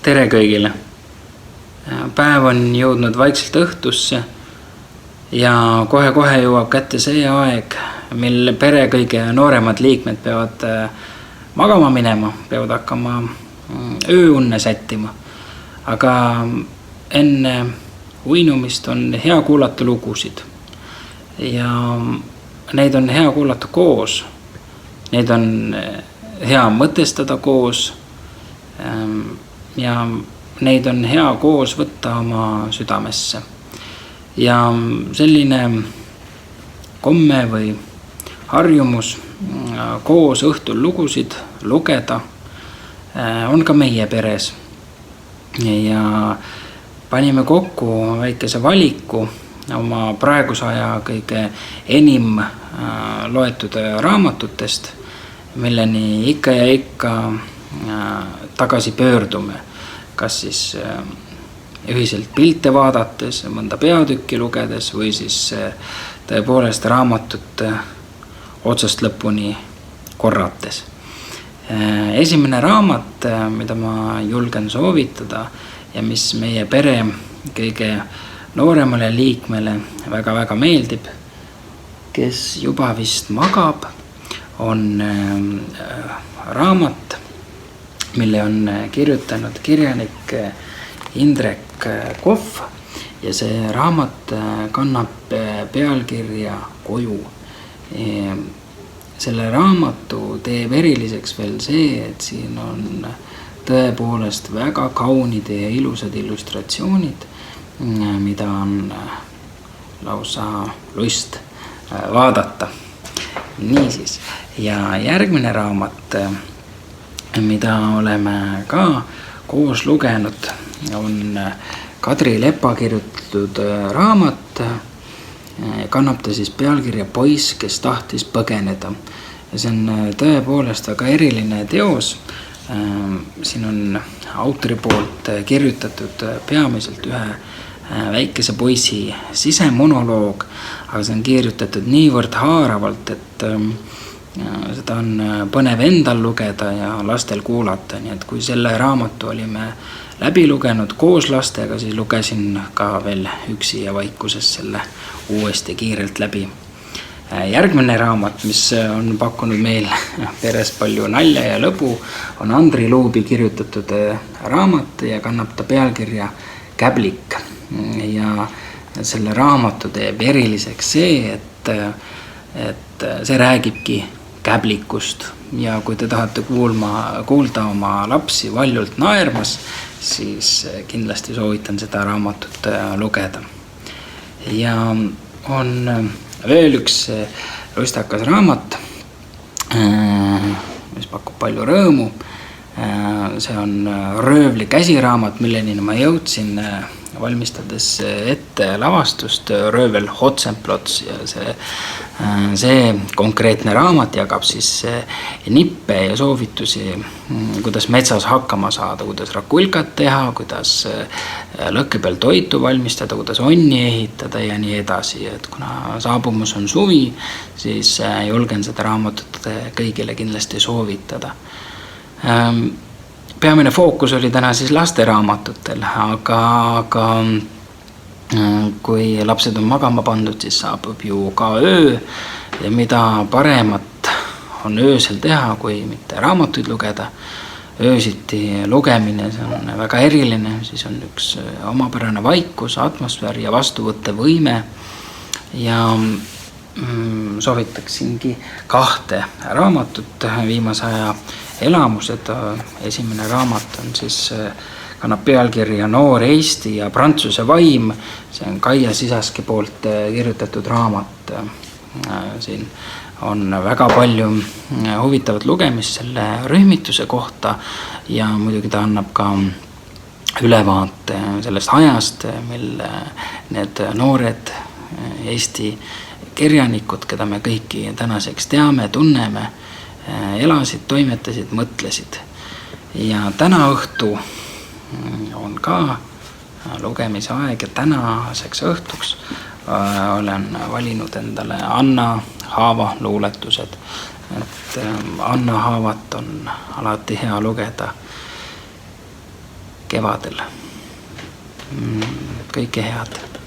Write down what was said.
Tere kõigile! Päev on jõudnud vaikselt õhtusse ja kohe-kohe jõuab kätte see aeg, mil pere kõige nooremad liikmed peavad magama minema, peavad hakkama ööunne sättima. Aga enne uinumist on hea kuulata lugusid ja neid on hea kuulata koos, neid on hea mõtestada koos ja neid on hea koos võtta oma südamesse. Ja selline komme või harjumus koos õhtul lugusid lugeda on ka meie peres. Ja panime kokku väikese valiku oma praeguse aja kõige enim loetud raamatutest, milleni ikka ja ikka tagasi pöördume, kas siis ühiselt pilte vaadates, mõnda peatükki lugedes või siis tõepoolest raamatut otsast lõpuni korrates. Esimene raamat, mida ma julgen soovitada ja mis meie pere kõige nooremale liikmele väga-väga meeldib, kes juba vist magab, on raamat, mille on kirjutanud kirjanik Indrek Kohv ja see raamat kannab pealkirja Koju. Selle raamatu teeb eriliseks veel see, et siin on tõepoolest väga kaunid ja ilusad illustratsioonid, mida on lausa lust vaadata. Niisiis, ja järgmine raamat, mida oleme ka koos lugenud, on Kadri Lepa kirjutatud raamat. Kannab ta siis pealkirja Poiss, kes tahtis põgeneda. Ja see on tõepoolest väga eriline teos. Siin on autori poolt kirjutatud peamiselt ühe väikese poisi sisemonoloog, aga see on kirjutatud niivõrd haaravalt, et seda on põnev endal lugeda ja lastel kuulata. Nii et kui selle raamatu olime läbi lugenud koos lastega, siis lugesin ka veel üksi ja vaikuses selle uuesti kiirelt läbi. Järgmine raamat, mis on pakkunud meil peres palju nalja ja lõbu, on Andri Luubi kirjutatud raamat ja kannab ta pealkirja Käblik. Ja selle raamatu teeb eriliseks see, et see räägibki käblikust ja kui te tahate kuulda oma lapsi valjult naermas, siis kindlasti soovitan seda raamatut lugeda. Ja on veel üks lustakas raamat, mis pakub palju rõõmu. See on Röövli käsiraamat, milleni ma jõudsin valmistades ette lavastust Röövel Hotsenplots ja see konkreetne raamat jagab siis nippe ja soovitusi, kuidas metsas hakkama saada, kuidas rakulkat teha, kuidas lõkke peal toitu valmistada, kuidas onni ehitada ja nii edasi. Et kuna saabumus on suvi, siis julgen seda raamatut kõigile kindlasti soovitada. Peamine fookus oli täna siis lasteraamatutes, aga kui lapsed on magama pandud, siis saabub ju ka öö ja mida paremat on öösel teha, kui mitte raamatuid lugeda. Öösiti lugemine, see on väga eriline, siis on üks omapärane vaikus, atmosfäär ja vastuvõtte võime ja soovitaksingi 2 raamatut viimase aja elamused. Esimene raamat on siis, kannab pealkirja Noor Eesti ja Prantsuse vaim. See on Kaia Sisaski poolt kirjutatud raamat. Siin on väga palju huvitavat lugemist selle rühmituse kohta ja muidugi ta annab ka ülevaate sellest ajast, mil need noored Eesti kirjanikud, keda me kõiki tänaseks teame, tunneme, elasid, toimetasid, mõtlesid. Ja täna õhtu on ka lugemise aeg ja tänaseks õhtuks olen valinud endale Anna Haava luuletused. Et Anna Haavat on alati hea lugeda kevadel. Kõike head!